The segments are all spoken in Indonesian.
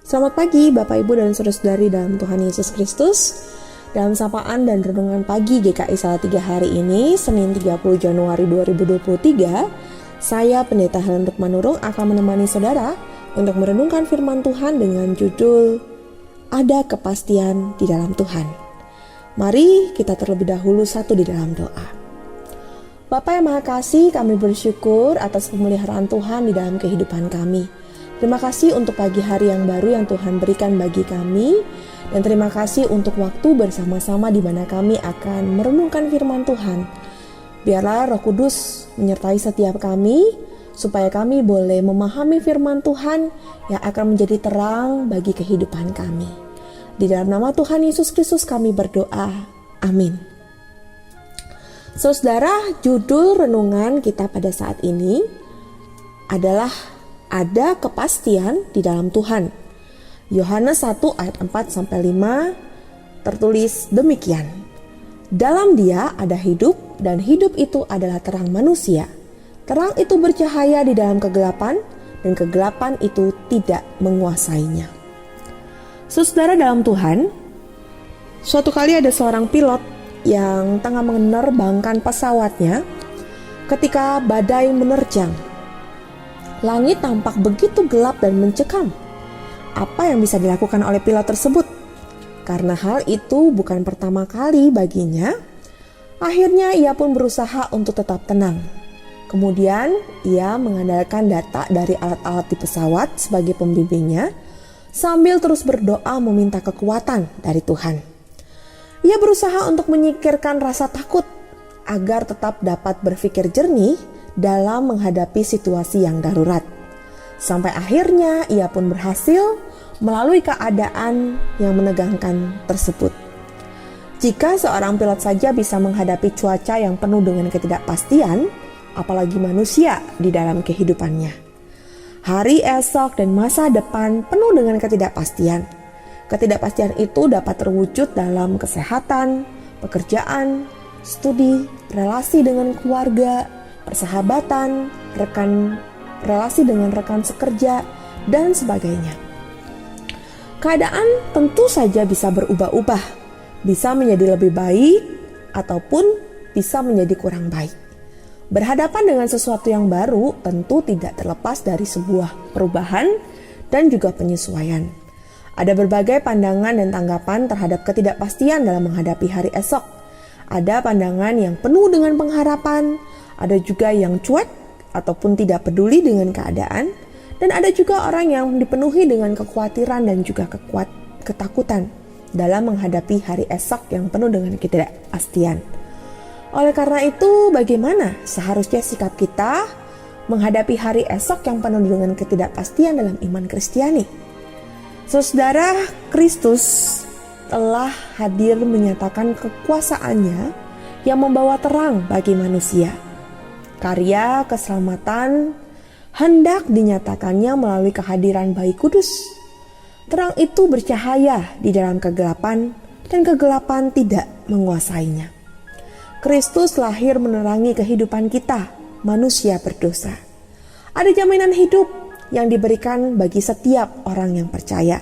Selamat pagi Bapak Ibu dan Saudara-saudari dalam Tuhan Yesus Kristus. Dalam sapaan dan renungan pagi GKI Salatiga hari ini, Senin 30 Januari 2023, saya Pendeta Helen Rukmanurung akan menemani saudara untuk merenungkan firman Tuhan dengan judul Ada Kepastian di Dalam Tuhan. Mari kita terlebih dahulu satu di dalam doa. Bapa yang Maha Kasih, kami bersyukur atas pemeliharaan Tuhan di dalam kehidupan kami. Terima kasih untuk pagi hari yang baru yang Tuhan berikan bagi kami, dan terima kasih untuk waktu bersama-sama di mana kami akan merenungkan firman Tuhan. Biarlah Roh Kudus menyertai setiap kami, supaya kami boleh memahami firman Tuhan yang akan menjadi terang bagi kehidupan kami. Di dalam nama Tuhan Yesus Kristus kami berdoa. Amin. Saudara, judul renungan kita pada saat ini adalah Ada Kepastian di Dalam Tuhan. Yohanes 1 ayat 4-5 tertulis demikian. Dalam Dia ada hidup, dan hidup itu adalah terang manusia. Terang itu bercahaya di dalam kegelapan, dan kegelapan itu tidak menguasainya. Saudara dalam Tuhan, suatu kali ada seorang pilot yang tengah menerbangkan pesawatnya ketika badai menerjang. Langit tampak begitu gelap dan mencekam. Apa yang bisa dilakukan oleh pilot tersebut? Karena hal itu bukan pertama kali baginya, akhirnya ia pun berusaha untuk tetap tenang. Kemudian ia mengandalkan data dari alat-alat di pesawat sebagai pembimbingnya, sambil terus berdoa meminta kekuatan dari Tuhan. Ia berusaha untuk menyingkirkan rasa takut agar tetap dapat berpikir jernih dalam menghadapi situasi yang darurat. Sampai akhirnya ia pun berhasil melalui keadaan yang menegangkan tersebut. Jika seorang pilot saja bisa menghadapi cuaca yang penuh dengan ketidakpastian, apalagi manusia di dalam kehidupannya. Hari esok dan masa depan penuh dengan ketidakpastian. Ketidakpastian itu dapat terwujud dalam kesehatan, pekerjaan, studi, relasi dengan keluarga, persahabatan, relasi dengan rekan sekerja, dan sebagainya. Keadaan tentu saja bisa berubah-ubah, bisa menjadi lebih baik ataupun bisa menjadi kurang baik. Berhadapan dengan sesuatu yang baru tentu tidak terlepas dari sebuah perubahan dan juga penyesuaian. Ada berbagai pandangan dan tanggapan terhadap ketidakpastian dalam menghadapi hari esok. Ada pandangan yang penuh dengan pengharapan, ada juga yang cuek ataupun tidak peduli dengan keadaan, dan ada juga orang yang dipenuhi dengan kekhawatiran dan juga ketakutan dalam menghadapi hari esok yang penuh dengan ketidakpastian. Oleh karena itu, bagaimana seharusnya sikap kita menghadapi hari esok yang penuh dengan ketidakpastian dalam iman Kristiani? Saudara, Kristus telah hadir menyatakan kekuasaannya yang membawa terang bagi manusia. Karya keselamatan hendak dinyatakannya melalui kehadiran Bayi Kudus. Terang itu bercahaya di dalam kegelapan, dan kegelapan tidak menguasainya. Kristus lahir menerangi kehidupan kita, manusia berdosa. Ada jaminan hidup yang diberikan bagi setiap orang yang percaya.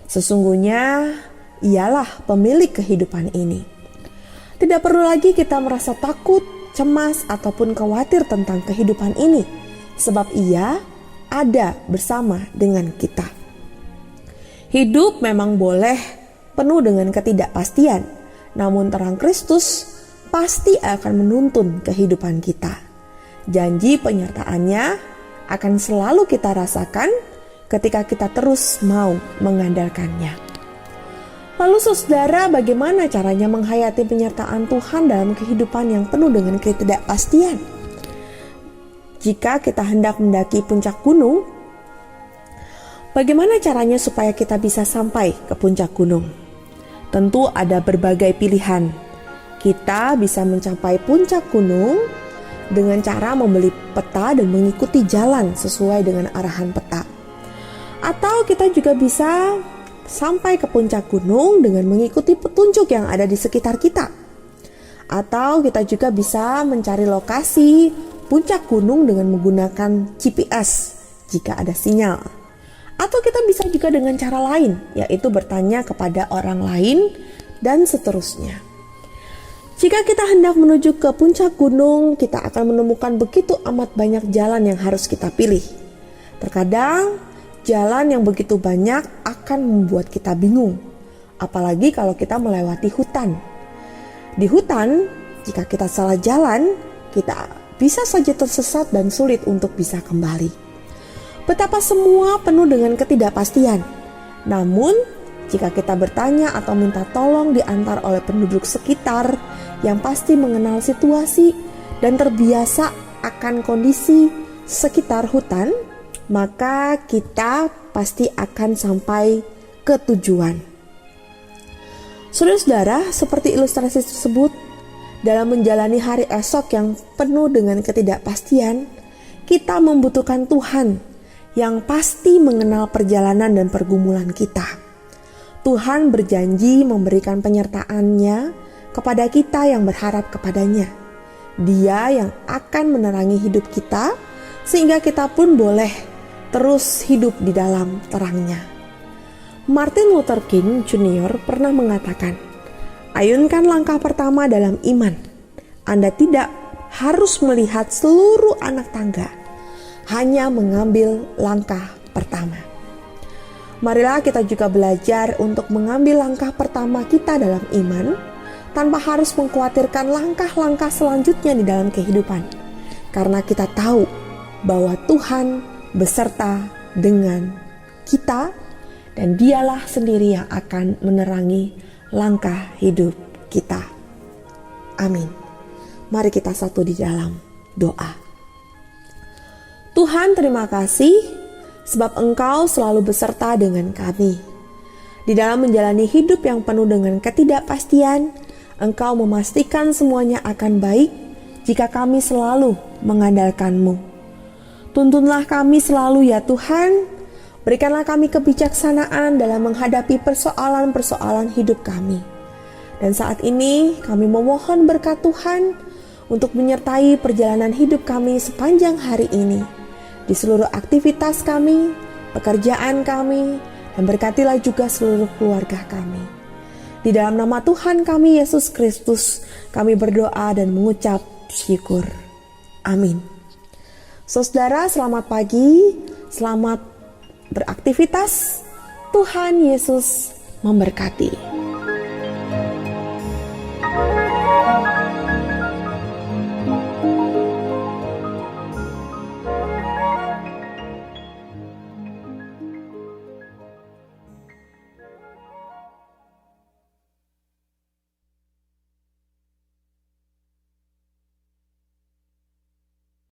Sesungguhnya ialah pemilik kehidupan ini. Tidak perlu lagi kita merasa takut, cemas, ataupun khawatir tentang kehidupan ini, sebab Ia ada bersama dengan kita. Hidup memang boleh penuh dengan ketidakpastian, namun terang Kristus pasti akan menuntun kehidupan kita. Janji penyertaannya akan selalu kita rasakan ketika kita terus mau mengandalkannya. Lalu saudara, bagaimana caranya menghayati penyertaan Tuhan dalam kehidupan yang penuh dengan ketidakpastian? Jika kita hendak mendaki puncak gunung, bagaimana caranya supaya kita bisa sampai ke puncak gunung? Tentu ada berbagai pilihan. Kita bisa mencapai puncak gunung dengan cara membeli peta dan mengikuti jalan sesuai dengan arahan peta. Atau kita juga bisa sampai ke puncak gunung dengan mengikuti petunjuk yang ada di sekitar kita. Atau kita juga bisa mencari lokasi puncak gunung dengan menggunakan GPS jika ada sinyal. Atau kita bisa juga dengan cara lain, yaitu bertanya kepada orang lain dan seterusnya. Jika kita hendak menuju ke puncak gunung, kita akan menemukan begitu amat banyak jalan yang harus kita pilih. Terkadang jalan yang begitu banyak akan membuat kita bingung, apalagi kalau kita melewati hutan. Di hutan, jika kita salah jalan, kita bisa saja tersesat dan sulit untuk bisa kembali. Betapa semua penuh dengan ketidakpastian. Namun, jika kita bertanya atau minta tolong diantar oleh penduduk sekitar yang pasti mengenal situasi dan terbiasa akan kondisi sekitar hutan, maka kita pasti akan sampai ke tujuan. Saudara-saudara, seperti ilustrasi tersebut, dalam menjalani hari esok yang penuh dengan ketidakpastian, kita membutuhkan Tuhan yang pasti mengenal perjalanan dan pergumulan kita. Tuhan berjanji memberikan penyertaan-Nya kepada kita yang berharap kepadanya. Dia yang akan menerangi hidup kita, sehingga kita pun boleh terus hidup di dalam terang-Nya. Martin Luther King Jr. pernah mengatakan, "Ayunkan langkah pertama dalam iman. Anda tidak harus melihat seluruh anak tangga, hanya mengambil langkah pertama." Marilah kita juga belajar untuk mengambil langkah pertama kita dalam iman, tanpa harus mengkhawatirkan langkah-langkah selanjutnya di dalam kehidupan. Karena kita tahu bahwa Tuhan beserta dengan kita, dan Dialah sendiri yang akan menerangi langkah hidup kita. Amin. Mari kita satu di dalam doa. Tuhan, terima kasih sebab Engkau selalu beserta dengan kami. Di dalam menjalani hidup yang penuh dengan ketidakpastian, Engkau memastikan semuanya akan baik jika kami selalu mengandalkan-Mu. Tuntunlah kami selalu ya Tuhan, berikanlah kami kebijaksanaan dalam menghadapi persoalan-persoalan hidup kami. Dan saat ini kami memohon berkat Tuhan untuk menyertai perjalanan hidup kami sepanjang hari ini, di seluruh aktivitas kami, pekerjaan kami, dan berkatilah juga seluruh keluarga kami. Di dalam nama Tuhan kami Yesus Kristus, kami berdoa dan mengucap syukur. Amin. Saudara, selamat pagi, selamat beraktivitas. Tuhan Yesus memberkati.